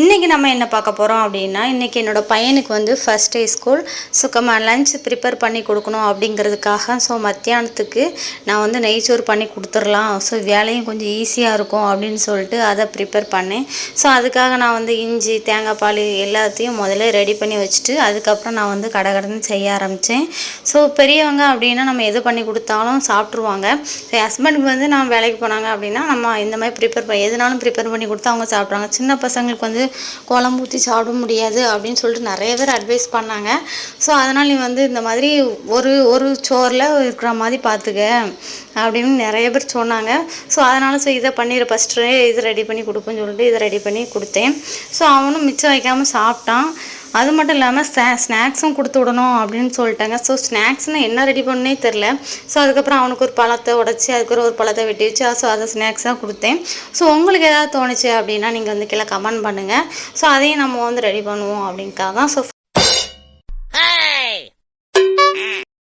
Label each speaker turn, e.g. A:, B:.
A: இன்றைக்கி நம்ம என்ன பார்க்க போகிறோம் அப்படின்னா, இன்றைக்கி என்னோடய பையனுக்கு வந்து first day school. So lunch prepare பண்ணி கொடுக்கணும் அப்படிங்கிறதுக்காக ஸோ மத்தியானத்துக்கு நான் வந்து நெய்ச்சோறு பண்ணி கொடுத்துர்லாம். ஸோ வேலையும் கொஞ்சம் ஈஸியாக இருக்கும் அப்படின்னு சொல்லிட்டு அதை ப்ரிப்பேர் பண்ணேன். ஸோ அதுக்காக நான் வந்து இஞ்சி, தேங்காய் பால் எல்லாத்தையும் முதல்ல ரெடி பண்ணி வச்சுட்டு அதுக்கப்புறம் நான் வந்து கடகடன்னு செய்ய ஆரம்பித்தேன். ஸோ பெரியவங்க அப்படின்னா நம்ம எது பண்ணி கொடுத்தாலும் சாப்பிட்ருவாங்க. என் ஹஸ்பண்டுக்கு வந்து நான் வேலைக்கு போனாங்க அப்படின்னா நம்ம இந்த மாதிரி எதுனாலும் ப்ரிப்பேர் பண்ணி கொடுத்தா அவங்க சாப்பிட்றாங்க. சின்ன பசங்களுக்கு வந்து குழம்பு ஊற்றி சாப்பிட முடியாது அப்படின்னு சொல்லிட்டு நிறைய பேர் அட்வைஸ் பண்ணாங்க. ஸோ அதனால் நீ வந்து இந்த மாதிரி ஒரு ஒரு சோறில் இருக்கிற மாதிரி பார்த்துக்க அப்படின்னு நிறைய பேர் சொன்னாங்க. ஸோ அதனால் இதை பண்ணிடு ஃபஸ்ட்டு இது ரெடி பண்ணி கொடுப்பேன்னு சொல்லிட்டு இதை ரெடி பண்ணி கொடுத்தேன். ஸோ அவனும் மிச்சம் வைக்காமல் சாப்பிட்டான். அது மட்டும் இல்லாமல் ஸ்நாக்ஸும் கொடுத்து விடணும் அப்படின்னு சொல்லிட்டாங்க. ஸோ ஸ்நாக்ஸ்னால் என்ன ரெடி பண்ணே தெரில. ஸோ அதுக்கப்புறம் அவனுக்கு ஒரு பழத்தை உடச்சி அதுக்கப்புறம் ஒரு பழத்தை வெட்டி வச்சு ஸோ அதை ஸ்நாக்ஸாக கொடுத்தேன். ஸோ உங்களுக்கு ஏதாவது தோணுச்சு அப்படின்னா நீங்கள் வந்து கீழே கமெண்ட் பண்ணுங்கள். ஸோ அதையும் நம்ம வந்து ரெடி பண்ணுவோம் அப்படின்க்காக தான். ஸோ